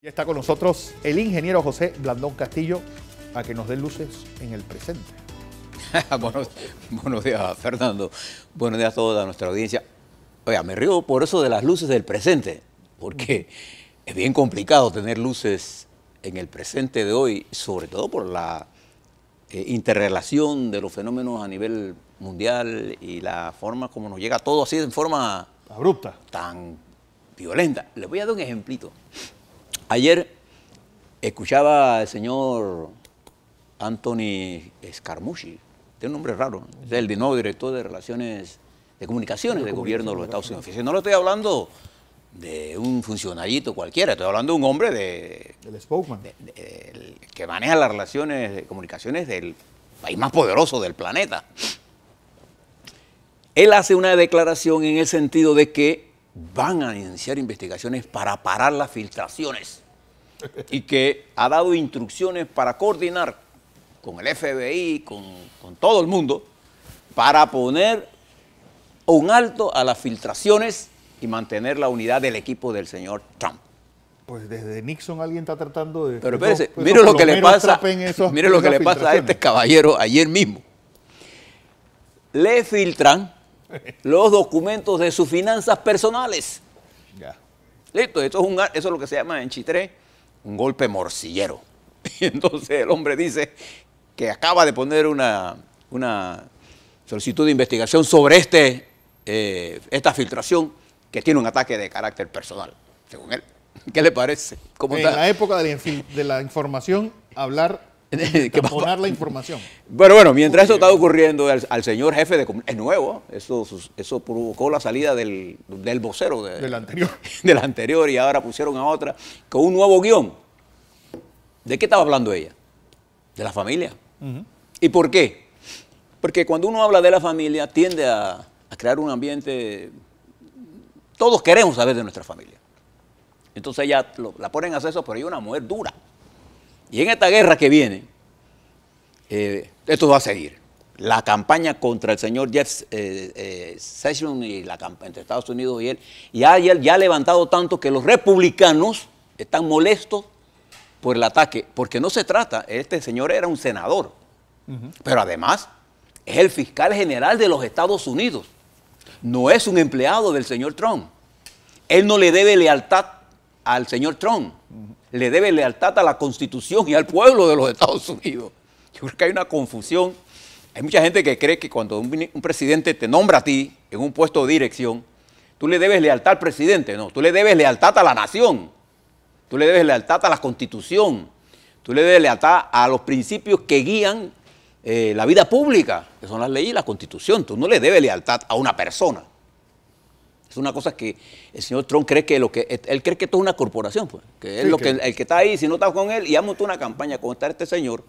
Y está con nosotros el ingeniero José Blandón Castillo, a que nos dé luces en el presente. Buenos días, Fernando. Buenos días a toda nuestra audiencia. Oiga, me río por eso de las luces del presente, porque es bien complicado tener luces en el presente de hoy, sobre todo por la interrelación de los fenómenos a nivel mundial y la forma como nos llega todo así en forma abrupta, tan violenta. Les voy a dar un ejemplito. Ayer escuchaba al señor Anthony Scaramucci, tiene un nombre raro, es el nuevo director de Relaciones de Comunicaciones del gobierno de los Estados Unidos. No le estoy hablando de un funcionarito cualquiera, estoy hablando de un hombre del spokesman, que maneja las relaciones de comunicaciones del país más poderoso del planeta. Él hace una declaración en el sentido de que van a iniciar investigaciones para parar las filtraciones y que ha dado instrucciones para coordinar con el FBI, con todo el mundo, para poner un alto a las filtraciones y mantener la unidad del equipo del señor Trump. Pues desde Nixon alguien está tratando de... Pero espérese, mire lo que le pasa a este caballero ayer mismo. Le filtran los documentos de sus finanzas personales. Ya. Listo, eso es lo que se llama en Chitré un golpe morcillero. Y entonces el hombre dice que acaba de poner una solicitud de investigación sobre esta filtración que tiene un ataque de carácter personal, según él. ¿Qué le parece? En la época de la información, hablar... tamponar la información. Bueno, mientras eso está ocurriendo, al señor jefe de es nuevo, eso provocó la salida del vocero del anterior y ahora pusieron a otra con un nuevo guión. ¿De qué estaba hablando ella? De la familia. ¿Y por qué? Porque cuando uno habla de la familia tiende a crear un ambiente, todos queremos saber de nuestra familia. Entonces ella la ponen a hacer eso, pero ella es una mujer dura. Y en esta guerra que viene, esto va a seguir. La campaña contra el señor Jeff Sessions y la campaña entre Estados Unidos y él, ya ha levantado tanto que los republicanos están molestos por el ataque, porque no se trata, este señor era un senador, pero además es el fiscal general de los Estados Unidos, no es un empleado del señor Trump. Él no le debe lealtad al señor Trump. Le debe lealtad a la Constitución y al pueblo de los Estados Unidos. Yo creo que hay una confusión. Hay mucha gente que cree que cuando un presidente te nombra a ti en un puesto de dirección, tú le debes lealtad al presidente. No, tú le debes lealtad a la nación. Tú le debes lealtad a la Constitución. Tú le debes lealtad a los principios que guían la vida pública, que son las leyes y la Constitución. Tú no le debes lealtad a una persona. Es una cosa que el señor Trump cree que él cree que esto es una corporación, pues, que es sí, el que está ahí, si no está con él, y ha montado una campaña contra este señor,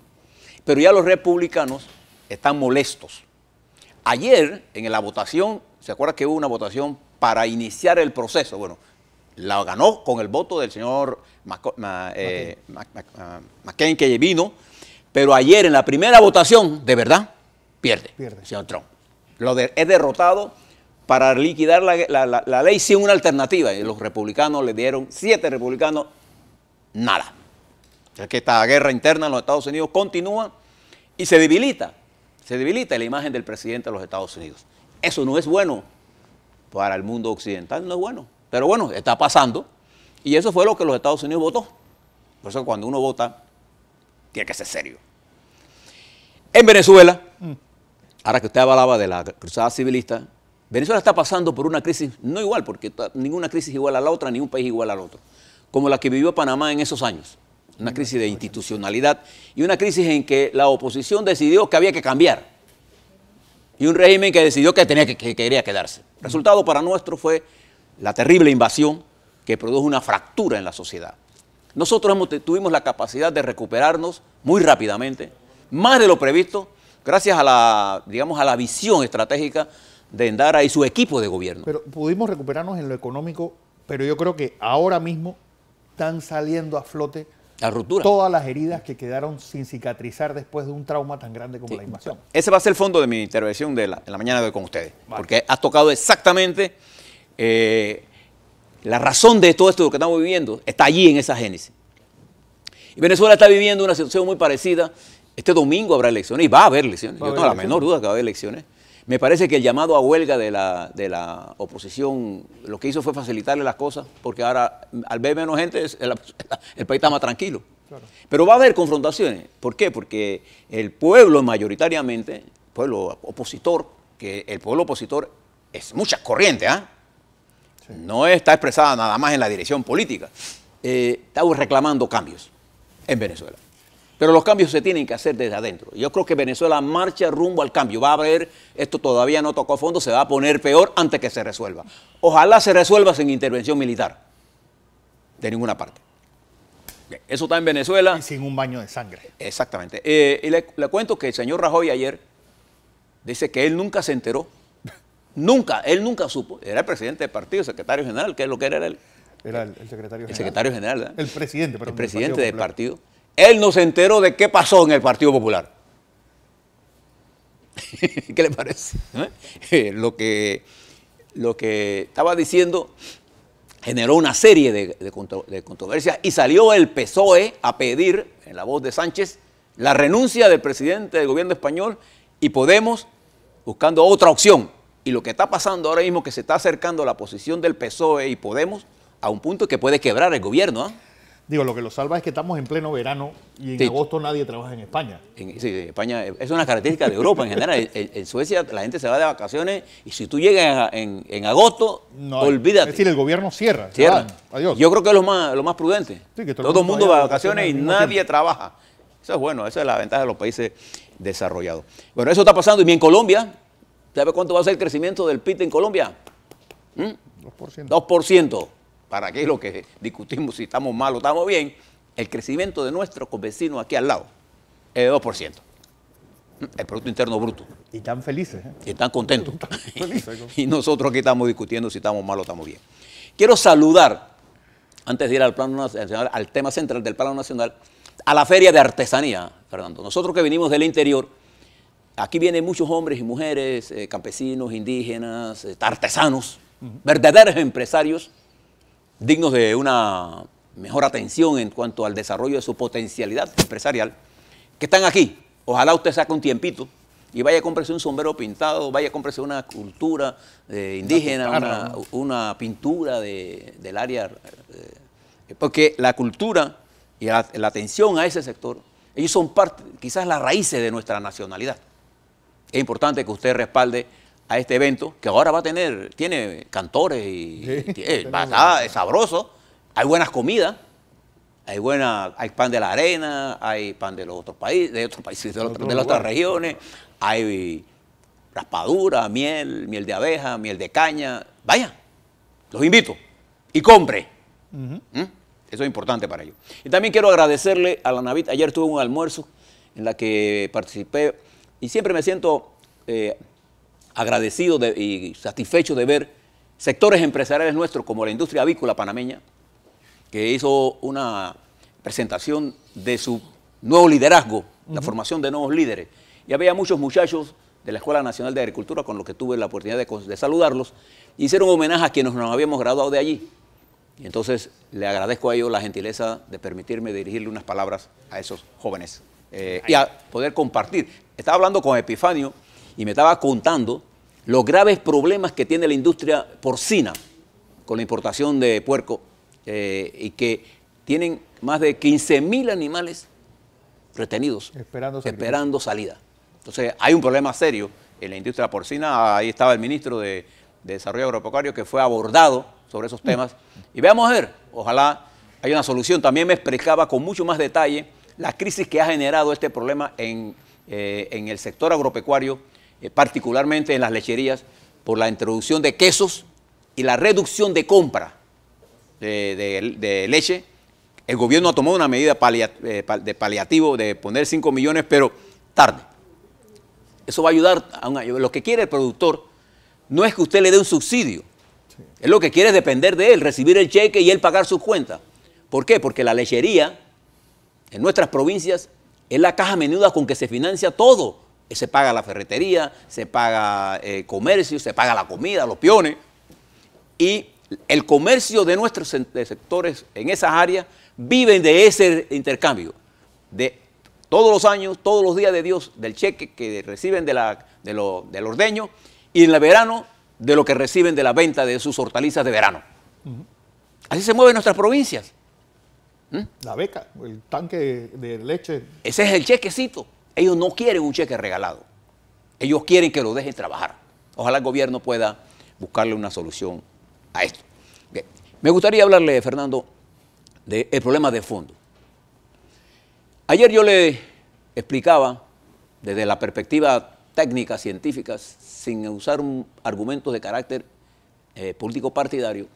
pero ya los republicanos están molestos. Ayer, en la votación, ¿se acuerda que hubo una votación para iniciar el proceso? Bueno, la ganó con el voto del señor McCain, que vino, pero ayer en la primera votación, de verdad, pierde. El señor Trump. Es derrotado para liquidar la ley sin una alternativa. Y los republicanos le dieron, 7 republicanos, nada. Es que esta guerra interna en los Estados Unidos continúa y se debilita la imagen del presidente de los Estados Unidos. Eso no es bueno para el mundo occidental, no es bueno. Pero bueno, está pasando y eso fue lo que los Estados Unidos votó. Por eso cuando uno vota, tiene que ser serio. En Venezuela, ahora que usted hablaba de la cruzada civilista, Venezuela está pasando por una crisis no igual, porque ninguna crisis igual a la otra, ni un país igual al otro, como la que vivió Panamá en esos años. Una crisis de institucionalidad y una crisis en que la oposición decidió que había que cambiar y un régimen que decidió que quería quedarse. El resultado para nuestro fue la terrible invasión que produjo una fractura en la sociedad. Nosotros tuvimos la capacidad de recuperarnos muy rápidamente, más de lo previsto, gracias a la visión estratégica de Endara y su equipo de gobierno. Pero pudimos recuperarnos en lo económico, pero yo creo que ahora mismo están saliendo a flote la ruptura. Todas las heridas que quedaron sin cicatrizar después de un trauma tan grande como la invasión. Ese va a ser el fondo de mi intervención de la mañana de hoy con ustedes, porque has tocado exactamente la razón de todo esto que estamos viviendo, está allí en esa génesis. Y Venezuela está viviendo una situación muy parecida. Este domingo habrá elecciones y va a haber elecciones. Yo no tengo la menor duda que va a haber elecciones. Me parece que el llamado a huelga de la oposición lo que hizo fue facilitarle las cosas, porque ahora al ver menos gente el país está más tranquilo. Claro. Pero va a haber confrontaciones. ¿Por qué? Porque el pueblo mayoritariamente, pueblo opositor, que el pueblo opositor es mucha corriente, ¿ah? Sí. No está expresada nada más en la dirección política. Está reclamando cambios en Venezuela. Pero los cambios se tienen que hacer desde adentro. Yo creo que Venezuela marcha rumbo al cambio. Va a haber, esto todavía no tocó a fondo, se va a poner peor antes que se resuelva. Ojalá se resuelva sin intervención militar. De ninguna parte. Bien, eso está en Venezuela. Y sin un baño de sangre. Exactamente. Y le cuento que el señor Rajoy ayer dice que él nunca se enteró. Él nunca supo. Era el presidente del partido, secretario general, que es lo que era él. Era el secretario general. El secretario general, ¿verdad? El presidente, perdón. El presidente del partido. Él no se enteró de qué pasó en el Partido Popular. ¿Qué le parece? Lo que estaba diciendo generó una serie de controversias y salió el PSOE a pedir, en la voz de Sánchez, la renuncia del presidente del gobierno español y Podemos buscando otra opción. Y lo que está pasando ahora mismo es que se está acercando la posición del PSOE y Podemos a un punto que puede quebrar el gobierno, ¿eh? Digo, lo que lo salva es que estamos en pleno verano y en agosto nadie trabaja en España. Sí, España es una característica de Europa en general. En Suecia la gente se va de vacaciones y si tú llegas en agosto, no, olvídate. Es decir, el gobierno cierra. Adiós. Yo creo que es lo más prudente. Sí, que todo el mundo va de vacaciones y nadie trabaja. Eso es bueno, esa es la ventaja de los países desarrollados. Bueno, eso está pasando. Y en Colombia, ¿sabe cuánto va a ser el crecimiento del PIB en Colombia? 2%. 2%. Para qué es lo que discutimos si estamos mal o estamos bien, el crecimiento de nuestros convecinos aquí al lado es de 2%. El Producto Interno Bruto. Y están felices. Y están contentos. Y nosotros aquí estamos discutiendo si estamos mal o estamos bien. Quiero saludar, antes de ir al plano nacional, al tema central del plano nacional, a la Feria de Artesanía, Fernando. Nosotros que venimos del interior, aquí vienen muchos hombres y mujeres, campesinos, indígenas, artesanos, verdaderos empresarios, dignos de una mejor atención en cuanto al desarrollo de su potencialidad empresarial, que están aquí. Ojalá usted saque un tiempito y vaya a comprarse un sombrero pintado, vaya a comprarse una cultura indígena, una pintura del área, porque la cultura y la atención a ese sector, ellos son parte, quizás las raíces de nuestra nacionalidad. Es importante que usted respalde a este evento, que ahora tiene cantores y es sabroso, hay buenas comidas, hay pan de la arena, hay pan de los otros países, de las otras regiones, hay raspadura, miel de abeja, miel de caña. Vaya, los invito y compre. Eso es importante para ellos. Y también quiero agradecerle a la Navit. Ayer tuve un almuerzo en la que participé y siempre me siento agradecido y satisfecho de ver sectores empresariales nuestros como la industria avícola panameña, que hizo una presentación de su nuevo liderazgo, la formación de nuevos líderes. Y había muchos muchachos de la Escuela Nacional de Agricultura con los que tuve la oportunidad de saludarlos. Hicieron homenaje a quienes nos habíamos graduado de allí. Y entonces le agradezco a ellos la gentileza de permitirme dirigirle unas palabras a esos jóvenes y a poder compartir. Estaba hablando con Epifanio y me estaba contando los graves problemas que tiene la industria porcina con la importación de puerco y que tienen más de 15.000 animales retenidos, esperando salida. Entonces hay un problema serio en la industria porcina. Ahí estaba el ministro de Desarrollo Agropecuario que fue abordado sobre esos temas. Y veamos a ver, ojalá haya una solución. También me explicaba con mucho más detalle la crisis que ha generado este problema en el sector agropecuario, particularmente en las lecherías, por la introducción de quesos y la reducción de compra de leche. El gobierno ha tomado una medida de paliativo de poner 5 millones, pero tarde. Eso va a ayudar a lo que quiere el productor no es que usted le dé un subsidio. Sí. Es lo que quiere es depender de él, recibir el cheque y él pagar sus cuentas. ¿Por qué? Porque la lechería en nuestras provincias es la caja menuda con que se financia todo. Se paga la ferretería, se paga comercio, se paga la comida, los peones. Y el comercio de nuestros sectores en esas áreas viven de ese intercambio, de todos los años, todos los días de Dios, del cheque que reciben del ordeño, y en el verano de lo que reciben de la venta de sus hortalizas de verano. Así se mueven nuestras provincias. La beca, el tanque de leche. Ese es el chequecito. Ellos no quieren un cheque regalado. Ellos quieren que lo dejen trabajar. Ojalá el gobierno pueda buscarle una solución a esto. Bien. Me gustaría hablarle, Fernando, del problema de fondo. Ayer yo le explicaba, desde la perspectiva técnica, científica, sin usar argumentos de carácter político partidario,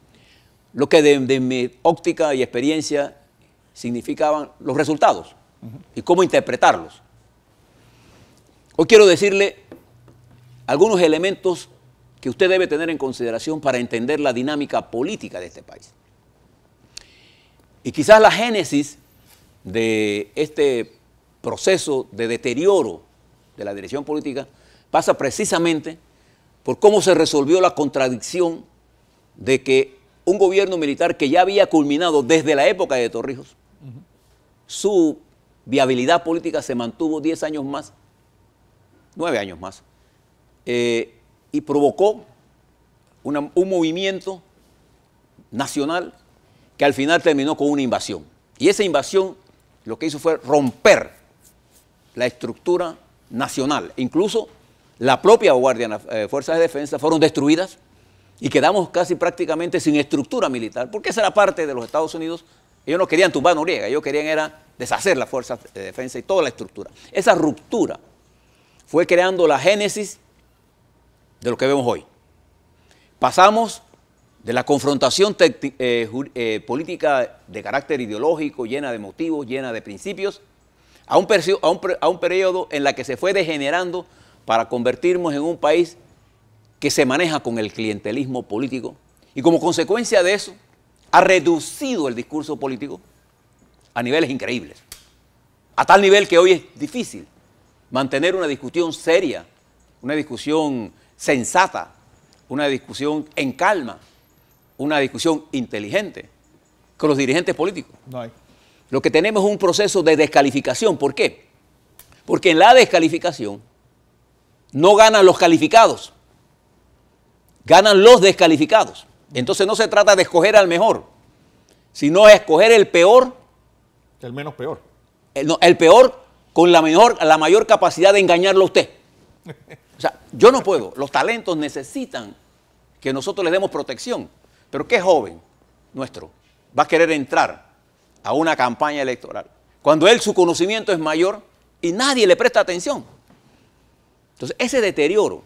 lo que de mi óptica y experiencia significaban los resultados y cómo interpretarlos. Hoy quiero decirle algunos elementos que usted debe tener en consideración para entender la dinámica política de este país. Y quizás la génesis de este proceso de deterioro de la dirección política pasa precisamente por cómo se resolvió la contradicción de que un gobierno militar que ya había culminado desde la época de Torrijos, su viabilidad política se mantuvo 10 años más, 9 años más, y provocó un movimiento nacional que al final terminó con una invasión. Y esa invasión lo que hizo fue romper la estructura nacional. Incluso la propia Guardia, Fuerzas de Defensa fueron destruidas y quedamos casi prácticamente sin estructura militar, porque esa era parte de los Estados Unidos. Ellos no querían tumbar Noriega, ellos querían era deshacer las Fuerzas de Defensa y toda la estructura. Esa ruptura fue creando la génesis de lo que vemos hoy. Pasamos de la confrontación política de carácter ideológico, llena de motivos, llena de principios, a un periodo en la que se fue degenerando para convertirnos en un país que se maneja con el clientelismo político y como consecuencia de eso ha reducido el discurso político a niveles increíbles. A tal nivel que hoy es difícil mantener una discusión seria, una discusión sensata, una discusión en calma, una discusión inteligente con los dirigentes políticos. No hay. Lo que tenemos es un proceso de descalificación. ¿Por qué? Porque en la descalificación no ganan los calificados, ganan los descalificados. Entonces no se trata de escoger al mejor, sino de escoger el peor. El menos peor. El peor con la mayor capacidad de engañarlo a usted. O sea, yo no puedo. Los talentos necesitan que nosotros les demos protección. Pero ¿qué joven nuestro va a querer entrar a una campaña electoral cuando su conocimiento es mayor y nadie le presta atención? Entonces, ese deterioro,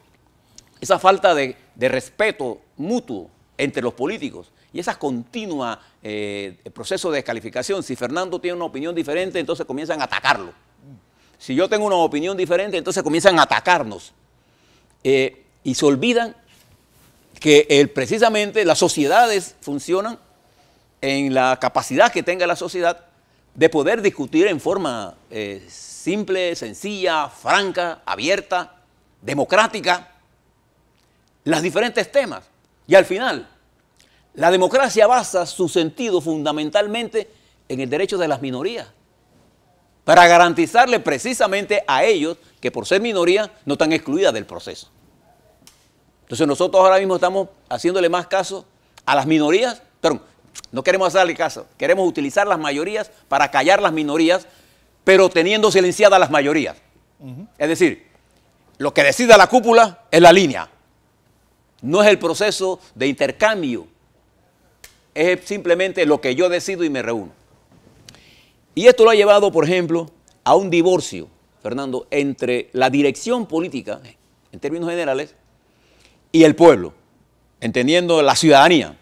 esa falta de respeto mutuo entre los políticos y ese continuo proceso de descalificación, si Fernando tiene una opinión diferente, entonces comienzan a atacarlo. Si yo tengo una opinión diferente, entonces comienzan a atacarnos. Y se olvidan que precisamente las sociedades funcionan en la capacidad que tenga la sociedad de poder discutir en forma simple, sencilla, franca, abierta, democrática, los diferentes temas. Y al final, la democracia basa su sentido fundamentalmente en el derecho de las minorías, para garantizarle precisamente a ellos que por ser minoría no están excluidas del proceso. Entonces nosotros ahora mismo estamos haciéndole más caso a las minorías, pero no queremos hacerle caso, queremos utilizar las mayorías para callar las minorías, pero teniendo silenciadas las mayorías. Es decir, lo que decida la cúpula es la línea, no es el proceso de intercambio, es simplemente lo que yo decido y me reúno. Y esto lo ha llevado, por ejemplo, a un divorcio, Fernando, entre la dirección política, en términos generales, y el pueblo, entendiendo la ciudadanía,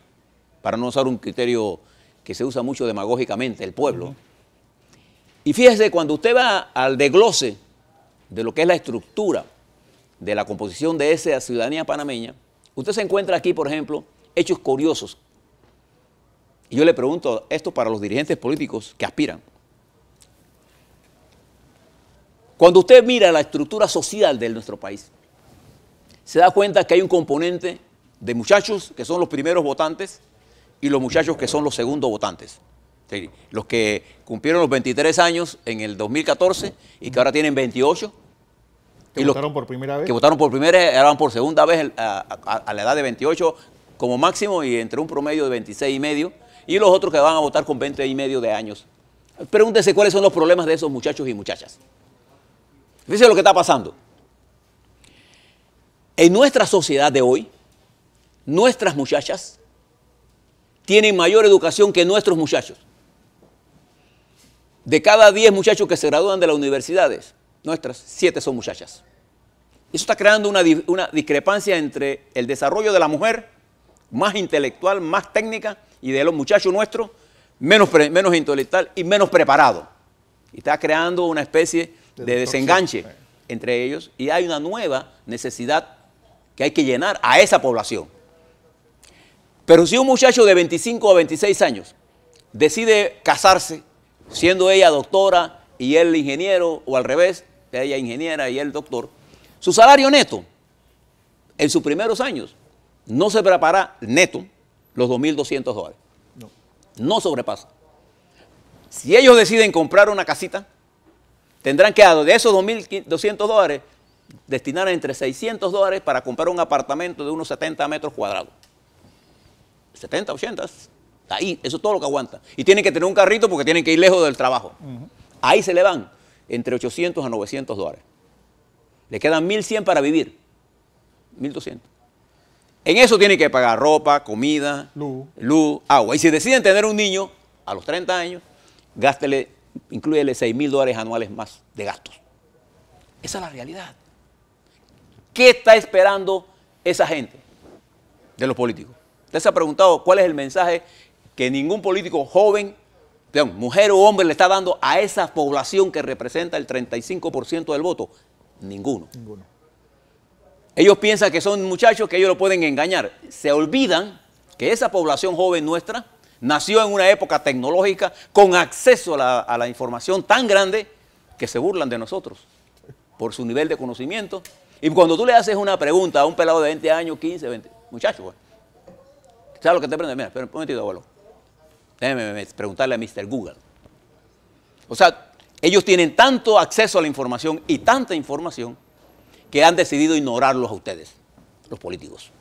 para no usar un criterio que se usa mucho demagógicamente, el pueblo. Y fíjese, cuando usted va al desglose de lo que es la estructura de la composición de esa ciudadanía panameña, usted se encuentra aquí, por ejemplo, hechos curiosos. Y yo le pregunto esto para los dirigentes políticos que aspiran. Cuando usted mira la estructura social de nuestro país, se da cuenta que hay un componente de muchachos que son los primeros votantes y los muchachos que son los segundos votantes. Sí, los que cumplieron los 23 años en el 2014 y que ahora tienen 28. ¿Que y votaron por primera vez? Que votaron por primera vez, eran por segunda vez a la edad de 28 como máximo y entre un promedio de 26 y medio. Y los otros que van a votar con 20 y medio de años. Pregúntese cuáles son los problemas de esos muchachos y muchachas. Fíjense lo que está pasando. En nuestra sociedad de hoy, nuestras muchachas tienen mayor educación que nuestros muchachos. De cada 10 muchachos que se gradúan de las universidades, nuestras 7 son muchachas. Eso está creando una discrepancia entre el desarrollo de la mujer, más intelectual, más técnica, y de los muchachos nuestros, menos intelectual y menos preparado. Y está creando una especie de desenganche entre ellos, y hay una nueva necesidad que hay que llenar a esa población. Pero si un muchacho de 25 a 26 años decide casarse, siendo ella doctora y él ingeniero, o al revés, ella ingeniera y él doctor, su salario neto en sus primeros años no se prepara neto los $2.200. No sobrepasa. Si ellos deciden comprar una casita, tendrán que, de esos $2.200, destinar entre $600 para comprar un apartamento de unos 70 metros cuadrados. 70, 80, ahí, eso es todo lo que aguanta. Y tienen que tener un carrito porque tienen que ir lejos del trabajo. Ahí se le van entre $800 a $900. Le quedan 1.100 para vivir. 1.200. En eso tienen que pagar ropa, comida, luz, agua. Y si deciden tener un niño a los 30 años, inclúyele $6.000 anuales más de gastos. Esa es la realidad. ¿Qué está esperando esa gente de los políticos? Usted se ha preguntado cuál es el mensaje que ningún político joven, mujer o hombre, le está dando a esa población que representa el 35% del voto. Ninguno. Ellos piensan que son muchachos que ellos lo pueden engañar. Se olvidan que esa población joven nuestra nació en una época tecnológica con acceso a la información tan grande que se burlan de nosotros por su nivel de conocimiento. Y cuando tú le haces una pregunta a un pelado de 20 años, 15, 20, muchachos, ¿sabes lo que te prende? Mira, espera un momentito, abuelo. Déjeme preguntarle a Mr. Google. O sea, ellos tienen tanto acceso a la información y tanta información que han decidido ignorarlos a ustedes, los políticos.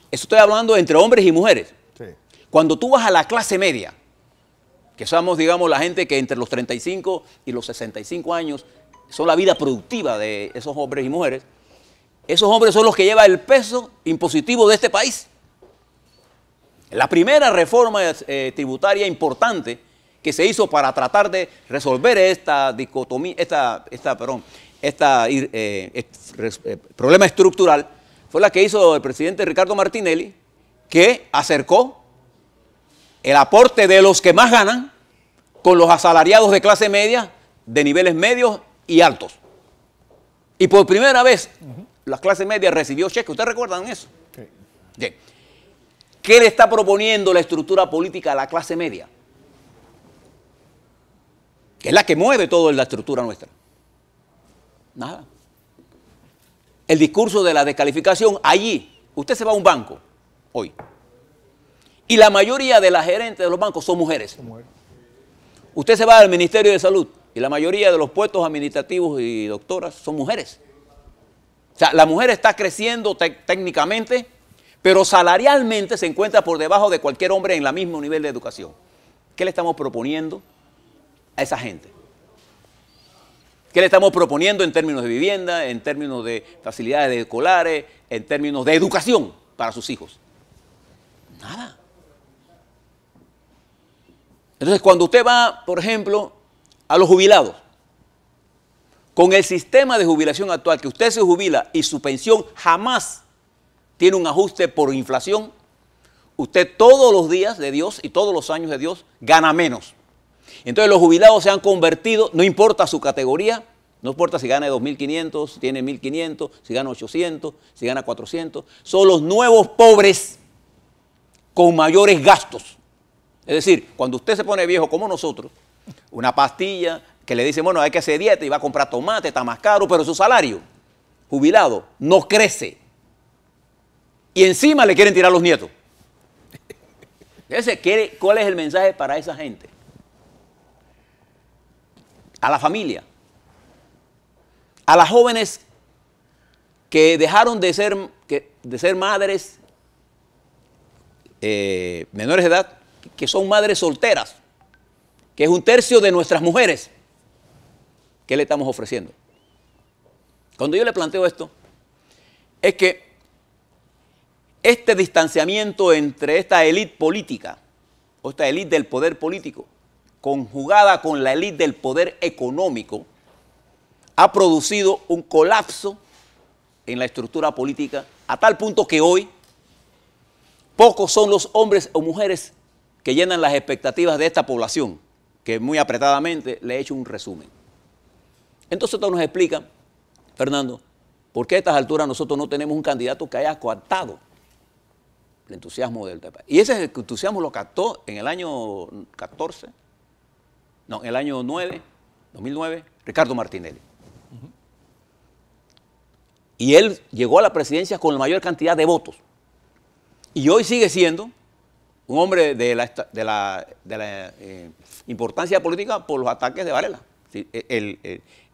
Eso estoy hablando entre hombres y mujeres. Sí. Cuando tú vas a la clase media, que somos, digamos, la gente que entre los 35 y los 65 años son la vida productiva de esos hombres y mujeres, esos hombres son los que llevan el peso impositivo de este país. La primera reforma tributaria importante que se hizo para tratar de resolver esta dicotomía, problema estructural, fue la que hizo el presidente Ricardo Martinelli, que acercó el aporte de los que más ganan con los asalariados de clase media, de niveles medios y altos. Y por primera vez, la clase media recibió cheques. ¿Ustedes recuerdan eso? Sí. ¿Qué le está proponiendo la estructura política a la clase media? Que es la que mueve toda la estructura nuestra. Nada. El discurso de la descalificación, allí, usted se va a un banco hoy, y la mayoría de las gerentes de los bancos son mujeres. Usted se va al Ministerio de Salud, y la mayoría de los puestos administrativos y doctoras son mujeres. O sea, la mujer está creciendo técnicamente, pero salarialmente se encuentra por debajo de cualquier hombre en el mismo nivel de educación. ¿Qué le estamos proponiendo a esa gente? ¿Qué le estamos proponiendo en términos de vivienda, en términos de facilidades escolares, en términos de educación para sus hijos? Nada. Entonces, cuando usted va, por ejemplo, a los jubilados, con el sistema de jubilación actual, que usted se jubila y su pensión jamás tiene un ajuste por inflación, usted todos los días de Dios y todos los años de Dios gana menos. Entonces los jubilados se han convertido, no importa su categoría, no importa si gana 2.500, si tiene 1.500, si gana 800, si gana 400, son los nuevos pobres con mayores gastos. Es decir, cuando usted se pone viejo como nosotros, una pastilla que le dice, bueno, hay que hacer dieta y va a comprar tomate, está más caro, pero su salario, jubilado, no crece. Y encima le quieren tirar los nietos. ¿Cuál es el mensaje para esa gente? A la familia, a las jóvenes que dejaron de ser madres menores de edad, que son madres solteras, que es 1/3 de nuestras mujeres. ¿Qué le estamos ofreciendo? Cuando yo le planteo esto, es que este distanciamiento entre esta élite política, o esta élite del poder político, conjugada con la élite del poder económico, ha producido un colapso en la estructura política, a tal punto que hoy pocos son los hombres o mujeres que llenan las expectativas de esta población, que muy apretadamente le he hecho un resumen. Entonces esto nos explica, Fernando, por qué a estas alturas nosotros no tenemos un candidato que haya coartado el entusiasmo del país. Y ese entusiasmo lo captó en el año 14, no, en el año 2009, Ricardo Martinelli. Y él llegó a la presidencia con la mayor cantidad de votos. Y hoy sigue siendo un hombre de la importancia política por los ataques de Varela.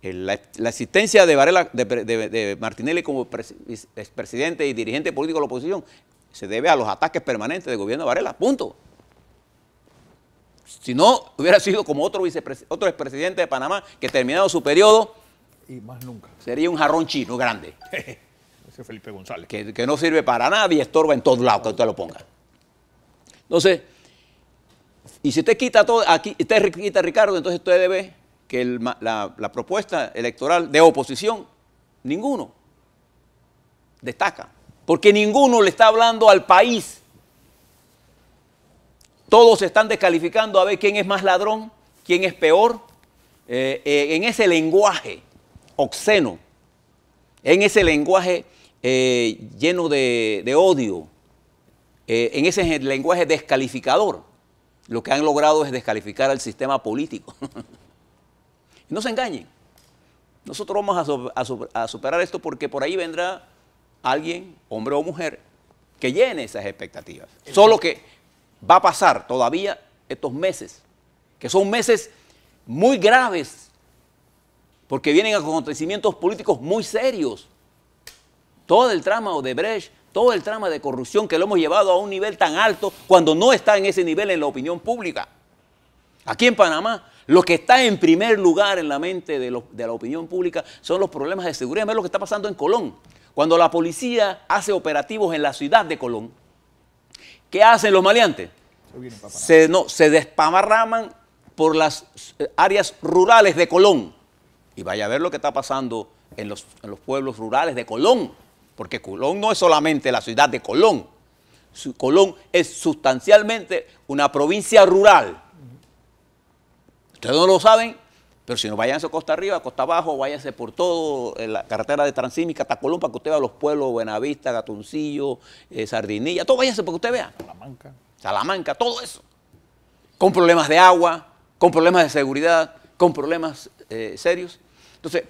La existencia de Varela, de Martinelli como expresidente y dirigente político de la oposición, se debe a los ataques permanentes del gobierno de Varela, punto. Si no, hubiera sido como otro expresidente de Panamá que terminado su periodo, y más nunca, sería un jarrón chino grande. Ese Felipe González. Que no sirve para nada y estorba en todos lados que usted lo ponga. Entonces, y si usted quita todo, aquí usted quita a Ricardo, entonces usted ve que la propuesta electoral de oposición, ninguno destaca. Porque ninguno le está hablando al país. Todos se están descalificando a ver quién es más ladrón, quién es peor, en ese lenguaje obsceno, en ese lenguaje lleno de odio, en ese lenguaje descalificador. Lo que han logrado es descalificar al sistema político. No se engañen. Nosotros vamos a superar esto porque por ahí vendrá alguien, hombre o mujer, que llene esas expectativas. Solo que va a pasar todavía estos meses, que son meses muy graves, porque vienen acontecimientos políticos muy serios. Todo el trama Odebrecht, todo el trama de corrupción que lo hemos llevado a un nivel tan alto cuando no está en ese nivel en la opinión pública. Aquí en Panamá, lo que está en primer lugar en la mente de la opinión pública son los problemas de seguridad. Mira lo que está pasando en Colón. Cuando la policía hace operativos en la ciudad de Colón, ¿qué hacen los maleantes? Se desparraman por las áreas rurales de Colón. Y vaya a ver lo que está pasando en los pueblos rurales de Colón. Porque Colón no es solamente la ciudad de Colón. Colón es sustancialmente una provincia rural. Ustedes no lo saben, pero si no, váyanse a Costa Arriba, a Costa Abajo, váyanse por todo la carretera de Transísmica hasta Colón para que usted vea los pueblos Buenavista, Gatoncillo, Sardinilla, todo váyanse para que usted vea. Salamanca, todo eso. Con problemas de agua, con problemas de seguridad, con problemas serios. Entonces,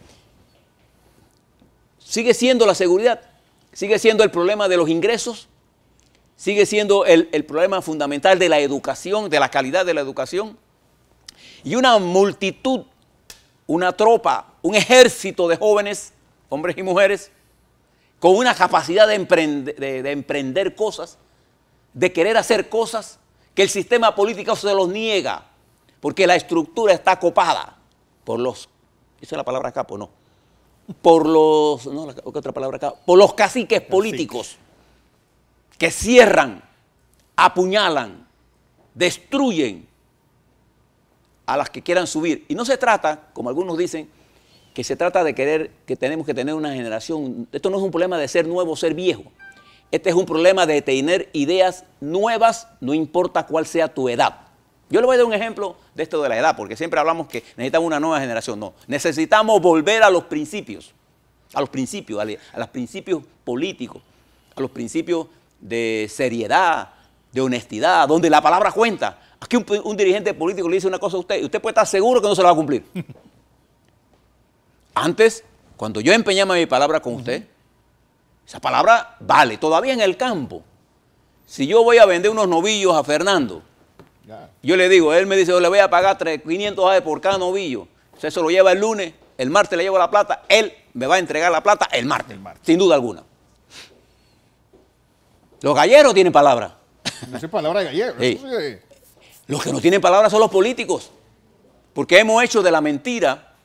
sigue siendo la seguridad, sigue siendo el problema de los ingresos, sigue siendo el problema fundamental de la educación, de la calidad de la educación. Y una multitud, una tropa, un ejército de jóvenes, hombres y mujeres, con una capacidad de emprender cosas, de querer hacer cosas que el sistema político se los niega, porque la estructura está copada por los, ¿esa es la palabra capo? No. Por los, no, ¿qué otra palabra acá? Por los caciques políticos que cierran, apuñalan, destruyen a las que quieran subir. Y no se trata, como algunos dicen, que se trata de querer, que tenemos que tener una generación. Esto no es un problema de ser nuevo o ser viejo. Este es un problema de tener ideas nuevas, no importa cuál sea tu edad. Yo le voy a dar un ejemplo de esto de la edad, porque siempre hablamos que necesitamos una nueva generación. No, necesitamos volver a los principios, a los principios políticos, a los principios de seriedad, de honestidad, donde la palabra cuenta. Aquí un dirigente político le dice una cosa a usted y usted puede estar seguro que no se la va a cumplir. Antes, cuando yo empeñaba mi palabra con usted, esa palabra vale. Todavía en el campo, Si yo voy a vender unos novillos a Fernando, yo le digo, él me dice, yo le voy a pagar 500 dólares por cada novillo. Usted se lo lleva el lunes, el martes le llevo la plata, él me va a entregar la plata el martes. Sin duda alguna. Los galleros tienen palabra. No es palabra de gallero. Sí. Los que no tienen palabra son los políticos. Porque hemos hecho de la mentira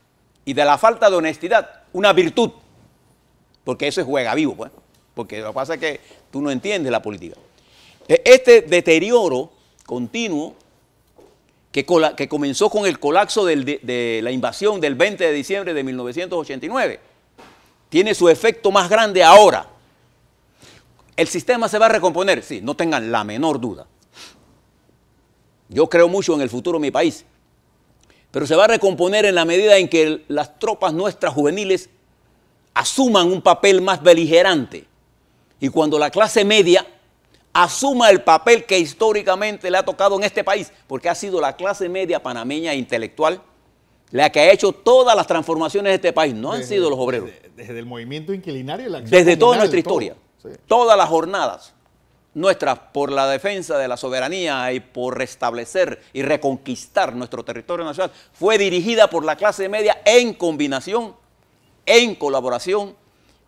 y de la falta de honestidad una virtud. Porque eso es juega vivo, pues. Porque lo que pasa es que tú no entiendes la política. Este deterioro continuo que comenzó con el colapso de la invasión del 20 de diciembre de 1989, tiene su efecto más grande ahora. ¿El sistema se va a recomponer? Sí, no tengan la menor duda. Yo creo mucho en el futuro de mi país, pero se va a recomponer en la medida en que las tropas nuestras juveniles asuman un papel más beligerante y cuando la clase media asuma el papel que históricamente le ha tocado en este país, porque ha sido la clase media panameña e intelectual la que ha hecho todas las transformaciones de este país, no han sido los obreros. Desde el movimiento inquilinario y la acción desde toda comunal, nuestra historia, sí. Todas las jornadas nuestras por la defensa de la soberanía y por restablecer y reconquistar nuestro territorio nacional fue dirigida por la clase media en combinación, en colaboración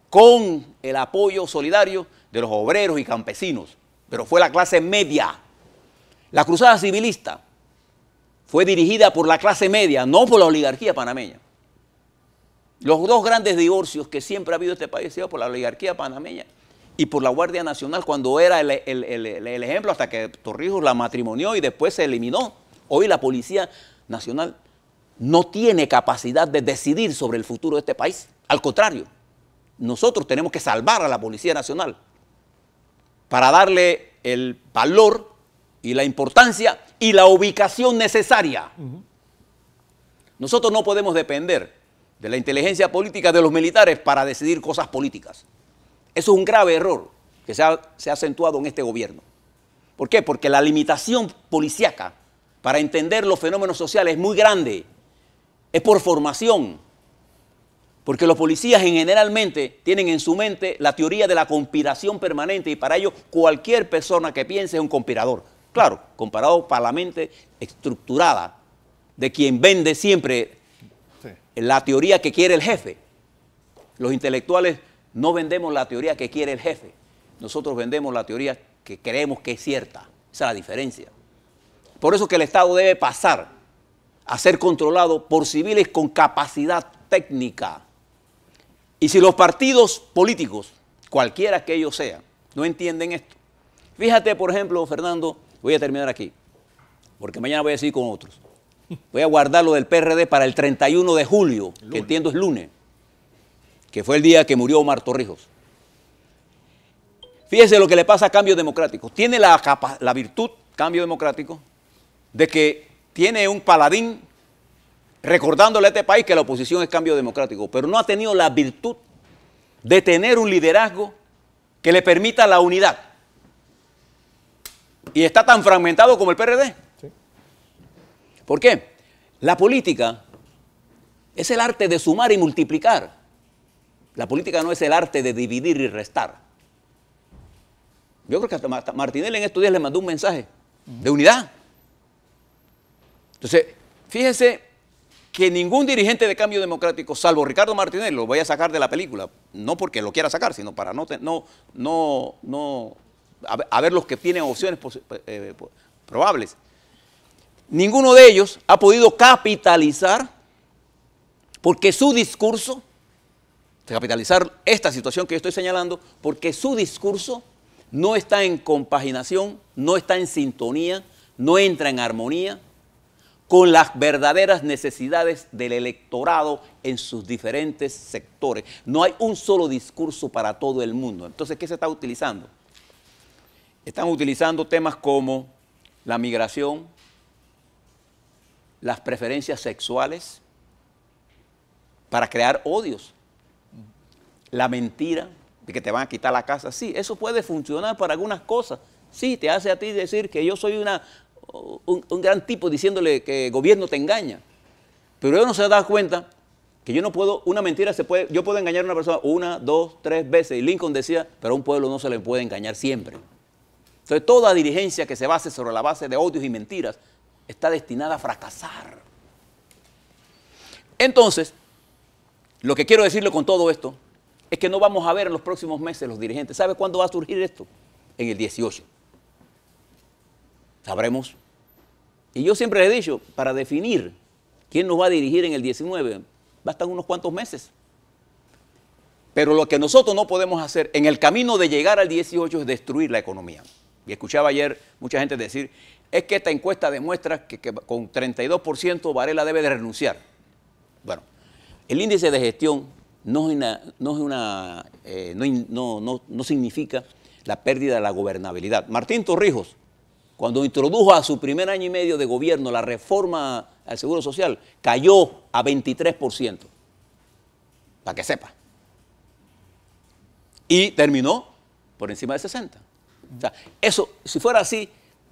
con el apoyo solidario de los obreros y campesinos. Pero fue la clase media. La cruzada civilista fue dirigida por la clase media, no por la oligarquía panameña. Los dos grandes divorcios que siempre ha habido en este país han sido por la oligarquía panameña y por la Guardia Nacional, cuando era el ejemplo hasta que Torrijos la matrimonió y después se eliminó. Hoy la Policía Nacional no tiene capacidad de decidir sobre el futuro de este país. Al contrario, nosotros tenemos que salvar a la Policía Nacional para darle el valor y la importancia y la ubicación necesaria. Nosotros no podemos depender de la inteligencia política de los militares para decidir cosas políticas. Eso es un grave error que se ha acentuado en este gobierno. ¿Por qué? Porque la limitación policíaca para entender los fenómenos sociales es muy grande. Es por formación. Porque los policías generalmente tienen en su mente la teoría de la conspiración permanente y para ello cualquier persona que piense es un conspirador. Claro, comparado para la mente estructurada de quien vende siempre la teoría que quiere el jefe. Los intelectuales no vendemos la teoría que quiere el jefe. Nosotros vendemos la teoría que creemos que es cierta. Esa es la diferencia. Por eso que el Estado debe pasar a ser controlado por civiles con capacidad técnica. Y si los partidos políticos, cualquiera que ellos sean, no entienden esto. Fíjate, por ejemplo, Fernando, voy a terminar aquí, porque mañana voy a seguir con otros. Voy a guardar lo del PRD para el 31 de julio, que entiendo es lunes, que fue el día que murió Omar Torrijos. Fíjese lo que le pasa a Cambio Democrático. Tiene la virtud, Cambio Democrático, de que tiene un paladín recordándole a este país que la oposición es Cambio Democrático, pero no ha tenido la virtud de tener un liderazgo que le permita la unidad. Y está tan fragmentado como el PRD. Sí. ¿Por qué? La política es el arte de sumar y multiplicar. La política no es el arte de dividir y restar. Yo creo que hasta Martinelli en estos días le mandó un mensaje de unidad. Entonces, fíjense que ningún dirigente de Cambio Democrático, salvo Ricardo Martinelli, lo voy a sacar de la película, no porque lo quiera sacar, sino para a ver los que tienen opciones probables. Ninguno de ellos ha podido capitalizar, porque su discurso, capitalizar esta situación que yo estoy señalando, porque su discurso no está en compaginación, no está en sintonía, no entra en armonía con las verdaderas necesidades del electorado en sus diferentes sectores. No hay un solo discurso para todo el mundo. Entonces, ¿qué se está utilizando? Están utilizando temas como la migración, las preferencias sexuales, para crear odios. La mentira de que te van a quitar la casa. Sí, eso puede funcionar para algunas cosas. Sí, te hace a ti decir que yo soy un gran tipo diciéndole que el gobierno te engaña. Pero uno se da cuenta que yo no puedo, una mentira yo puedo engañar a una persona 1, 2, 3 veces. Y Lincoln decía, pero a un pueblo no se le puede engañar siempre. Entonces, toda dirigencia que se base sobre la base de odios y mentiras está destinada a fracasar. Entonces, lo que quiero decirle con todo esto es que no vamos a ver en los próximos meses los dirigentes. ¿Sabe cuándo va a surgir esto? En el 18. Sabremos. Y yo siempre he dicho, para definir quién nos va a dirigir en el 19, bastan unos cuantos meses. Pero lo que nosotros no podemos hacer en el camino de llegar al 18 es destruir la economía. Y escuchaba ayer mucha gente decir, es que esta encuesta demuestra que con 32% Varela debe de renunciar. Bueno, el índice de gestión no significa la pérdida de la gobernabilidad. Martín Torrijos, cuando introdujo a su primer año y medio de gobierno la reforma al Seguro Social, cayó a 23%, para que sepa. Y terminó por encima de 60%. O sea, eso, si fuera así,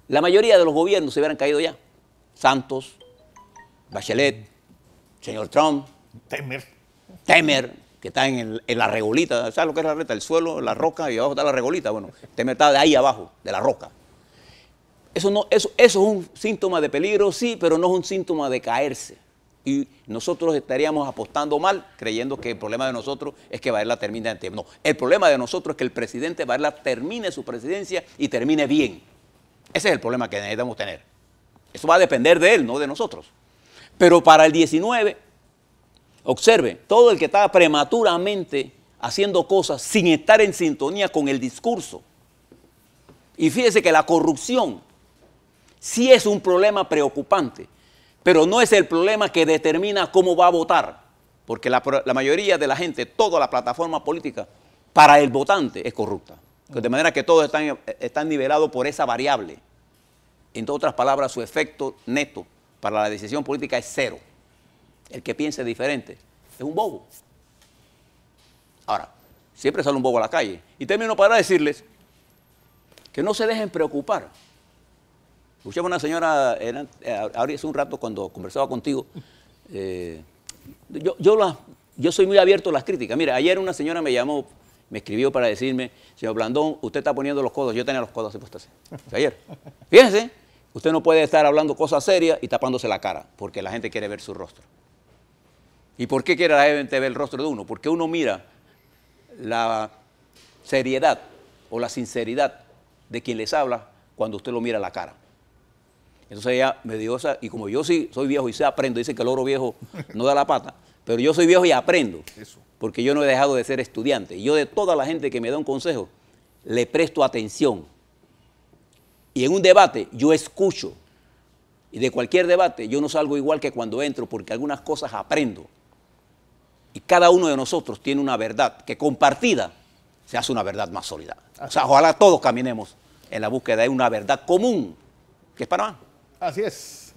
la mayoría de los gobiernos se hubieran caído ya. Santos, Bachelet, señor Trump, Temer, que está en la regolita. ¿Sabes lo que es la reta? El suelo, la roca y abajo está la regolita. Bueno, Temer está de ahí abajo, de la roca. Eso es un síntoma de peligro, sí, pero no es un síntoma de caerse. Y nosotros estaríamos apostando mal, creyendo que el problema de nosotros es que Varela termine antes. No, el problema de nosotros es que el presidente Varela termine su presidencia y termine bien. Ese es el problema que necesitamos tener. Eso va a depender de él, no de nosotros. Pero para el 19, observe, todo el que está prematuramente haciendo cosas sin estar en sintonía con el discurso. Y fíjese que la corrupción sí es un problema preocupante, pero no es el problema que determina cómo va a votar, porque la mayoría de la gente, toda la plataforma política, para el votante es corrupta. De manera que todos están nivelados por esa variable. En otras palabras, su efecto neto para la decisión política es cero. El que piense diferente es un bobo. Ahora, siempre sale un bobo a la calle. Y termino para decirles que no se dejen preocupar. Escuchaba una señora, ahora hace un rato cuando conversaba contigo, yo soy muy abierto a las críticas. Mira, ayer una señora me llamó, me escribió para decirme, señor Blandón, usted está poniendo los codos, yo tenía los codos así puestos así. Ayer. Fíjense, usted no puede estar hablando cosas serias y tapándose la cara, porque la gente quiere ver su rostro. ¿Y por qué quiere la gente ver el rostro de uno? Porque uno mira la seriedad o la sinceridad de quien les habla cuando usted lo mira a la cara. Entonces ella me dio esa, y como yo sí soy viejo y sé aprendo, dice que el oro viejo no da la pata, pero yo soy viejo y aprendo, porque yo no he dejado de ser estudiante. Y yo de toda la gente que me da un consejo, le presto atención. Y en un debate yo escucho, y de cualquier debate yo no salgo igual que cuando entro, porque algunas cosas aprendo. Y cada uno de nosotros tiene una verdad que compartida se hace una verdad más sólida. O sea, ojalá todos caminemos en la búsqueda de una verdad común, que es Panamá. Así es.